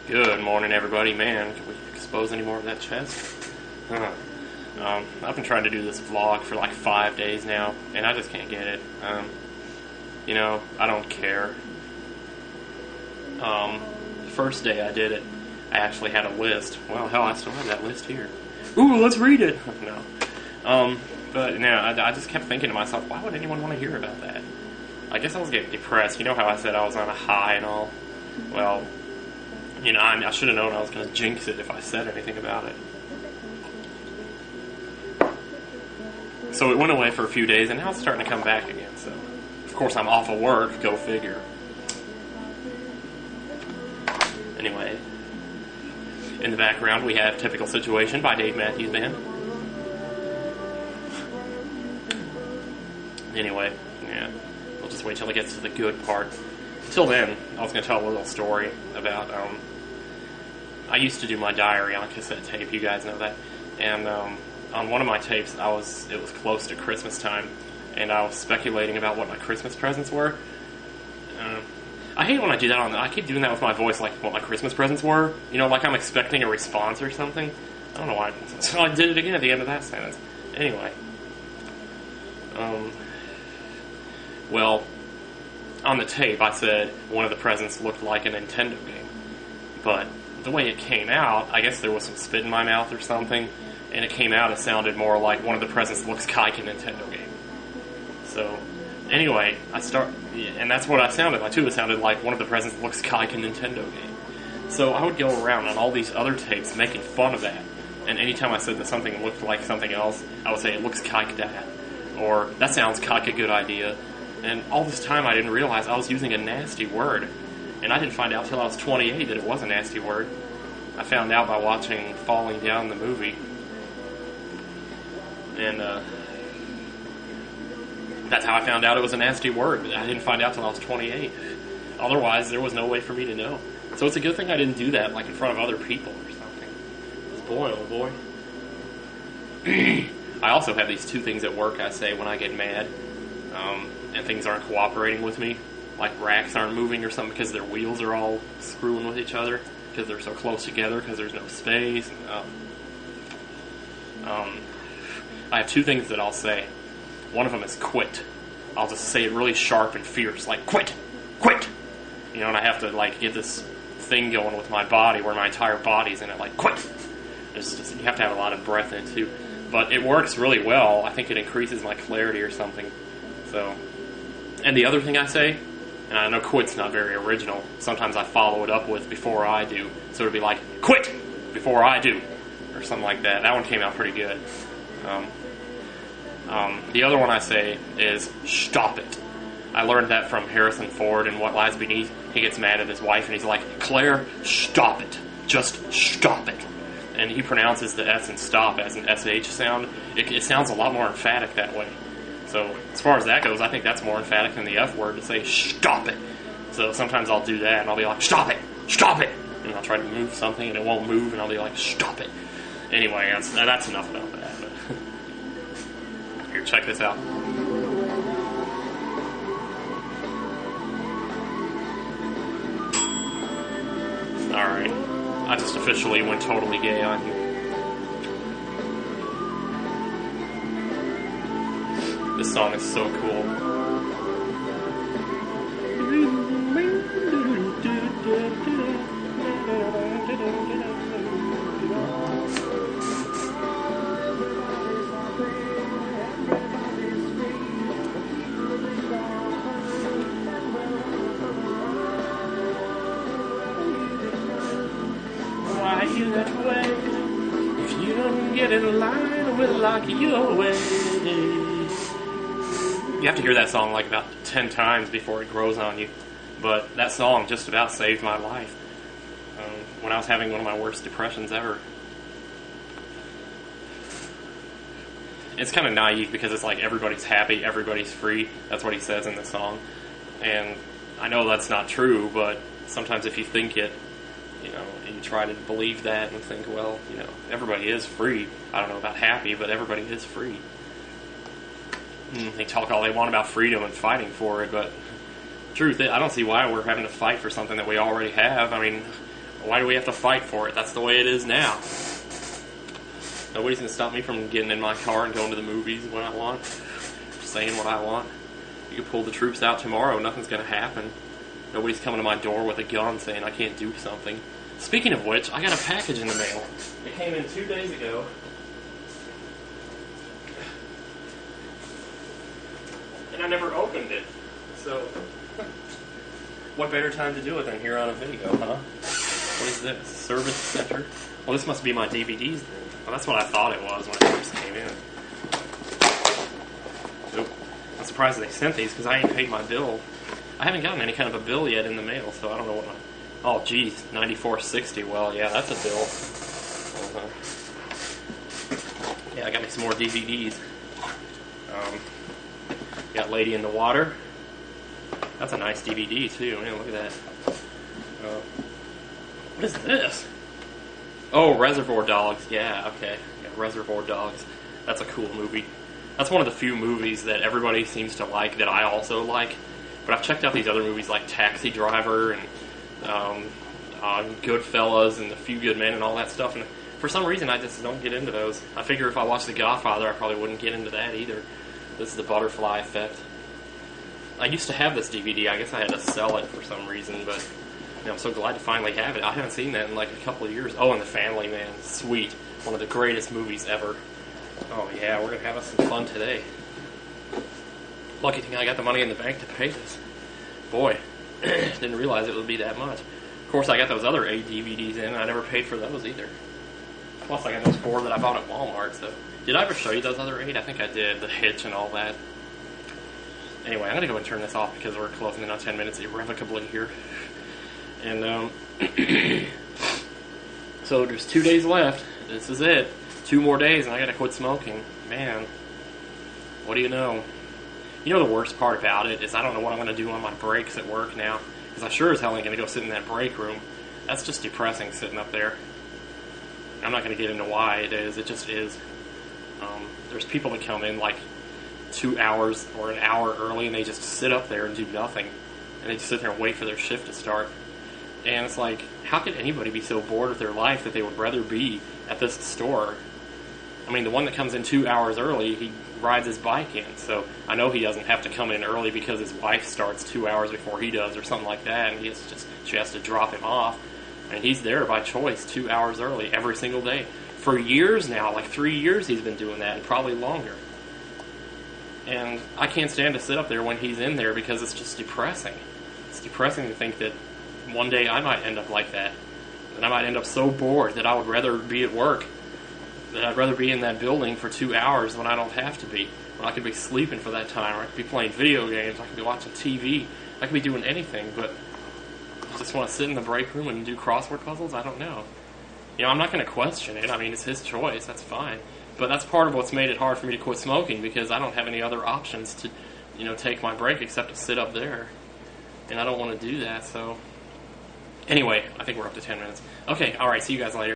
Good morning, everybody. Man, can we expose any more of that chest? I've been trying to do this vlog for like 5 days now, and I just can't get it. I don't care. The first day I did it, I actually had a list. Well, hell, I still have that list here. Ooh, let's read it. No. But I just kept thinking to myself, why would anyone want to hear about that? I guess I was getting depressed. You know how I said I was on a high and all? Well, I should have known I was going to jinx it if I said anything about it. So it went away for a few days, and now it's starting to come back again. So, of course, I'm off of work. Go figure. Anyway, in the background, we have Typical Situation by Dave Matthews Band. Anyway, we'll just wait till it gets to the good part. Till then, I was going to tell a little story about, I used to do my diary on cassette tape, you guys know that, and on one of my tapes, it was close to Christmas time, and I was speculating about what my Christmas presents were. I hate when I do that I keep doing that with my voice, like what my Christmas presents were, like I'm expecting a response or something. I don't know why, so I did it again at the end of that sentence. Anyway, well, on the tape, I said one of the presents looked like a Nintendo game. But the way it came out, I guess there was some spit in my mouth or something, and it came out, it sounded more like one of the presents looks like a Nintendo game. So, anyway, and that's what I sounded like too. It sounded like one of the presents looks like a Nintendo game. So I would go around on all these other tapes making fun of that. And anytime I said that something looked like something else, I would say it looks like that. Or, that sounds like a good idea. And all this time I didn't realize I was using a nasty word. And I didn't find out till I was 28 that it was a nasty word. I found out by watching Falling Down the movie. And that's how I found out it was a nasty word. I didn't find out till I was 28. Otherwise, there was no way for me to know. So it's a good thing I didn't do that like in front of other people or something. 'Cause boy, oh boy. I also have these two things at work I say when I get mad. And things aren't cooperating with me, like racks aren't moving or something because their wheels are all screwing with each other because they're so close together because there's no space. I have two things that I'll say. One of them is quit. I'll just say it really sharp and fierce, like quit, quit. And I have to get this thing going with my body where my entire body's in it, like quit. You have to have a lot of breath in it too, but it works really well. I think it increases my clarity or something. So. And the other thing I say, and I know quit's not very original, sometimes I follow it up with before I do. So it'd be like, quit before I do, or something like that. That one came out pretty good. The other one I say is, stop it. I learned that from Harrison Ford in What Lies Beneath. He gets mad at his wife and he's like, Claire, stop it. Just stop it. And he pronounces the S in stop as an SH sound. It sounds a lot more emphatic that way. So, as far as that goes, I think that's more emphatic than the F word to say, stop it. So, sometimes I'll do that, and I'll be like, stop it, stop it. And I'll try to move something, and it won't move, and I'll be like, stop it. Anyway, that's enough about that. But here, check this out. Alright, I just officially went totally gay on you. This song is so cool. Why are you that way? If you don't get in line, we'll lock you away. You have to hear that song like about 10 times before it grows on you. But that song just about saved my life when I was having one of my worst depressions ever. It's kind of naive because it's like everybody's happy, everybody's free. That's what he says in the song. And I know that's not true, but sometimes if you think it, and you try to believe that and think, well, everybody is free. I don't know about happy, but everybody is free. They talk all they want about freedom and fighting for it, but truth, I don't see why we're having to fight for something that we already have. I mean, Why do we have to fight for it? That's the way it is now. Nobody's going to stop me from getting in my car and going to the movies when I want, saying what I want. You can pull the troops out tomorrow, nothing's going to happen. Nobody's coming to my door with a gun saying I can't do something. Speaking of which, I got a package in the mail. It came in 2 days ago. And I never opened it. So, what better time to do it than here on a video, huh? What is this? Service center? Well, this must be my DVDs then. Well, that's what I thought it was when it first came in. Nope. I'm surprised they sent these because I ain't paid my bill. I haven't gotten any kind of a bill yet in the mail, so I don't know what my... Oh, geez, $94.60. Well, yeah, that's a bill. Yeah, I got me some more DVDs. Got Lady in the Water. That's a nice DVD, too. Man, look at that. What is this? Oh, Reservoir Dogs. Yeah, okay. Yeah, Reservoir Dogs. That's a cool movie. That's one of the few movies that everybody seems to like that I also like. But I've checked out these other movies like Taxi Driver and Goodfellas and A Few Good Men and all that stuff. And for some reason, I just don't get into those. I figure if I watched The Godfather, I probably wouldn't get into that either. This is The Butterfly Effect. I used to have this DVD. I guess I had to sell it for some reason, but I'm so glad to finally have it. I haven't seen that in like a couple of years. Oh, and The Family Man. Sweet. One of the greatest movies ever. Oh, yeah, we're going to have us some fun today. Lucky thing I got the money in the bank to pay this. Boy, didn't realize it would be that much. Of course, I got those other 8 DVDs in, and I never paid for those either. Plus, I got those 4 that I bought at Walmart, so... Did I ever show you those other 8? I think I did. The Hitch and all that. Anyway, I'm going to go and turn this off because we're closing in on 10 minutes irrevocably here. And, so there's 2 days left. This is it. 2 more days and I gotta quit smoking. Man, what do you know? You know the worst part about it is I don't know what I'm gonna do on my breaks at work now. Because I sure as hell ain't gonna go sit in that break room. That's just depressing sitting up there. I'm not gonna get into why it is. It just is. There's people that come in like 2 hours or an hour early and they just sit up there and do nothing. And they just sit there and wait for their shift to start. And it's like, how could anybody be so bored with their life that they would rather be at this store? I mean, the one that comes in 2 hours early, he rides his bike in. So I know he doesn't have to come in early because his wife starts 2 hours before he does or something like that. And she has to drop him off. And he's there by choice 2 hours early every single day. For years now, like 3 years he's been doing that, and probably longer. And I can't stand to sit up there when he's in there because it's just depressing. It's depressing to think that one day I might end up like that. And I might end up so bored that I would rather be at work. That I'd rather be in that building for 2 hours when I don't have to be. When I could be sleeping for that time, or I could be playing video games, I could be watching TV. I could be doing anything, but I just want to sit in the break room and do crossword puzzles? I don't know. You know, I'm not going to question it. I mean, it's his choice. That's fine. But that's part of what's made it hard for me to quit smoking because I don't have any other options to, take my break except to sit up there. And I don't want to do that, so... Anyway, I think we're up to 10 minutes. Okay, alright, see you guys later.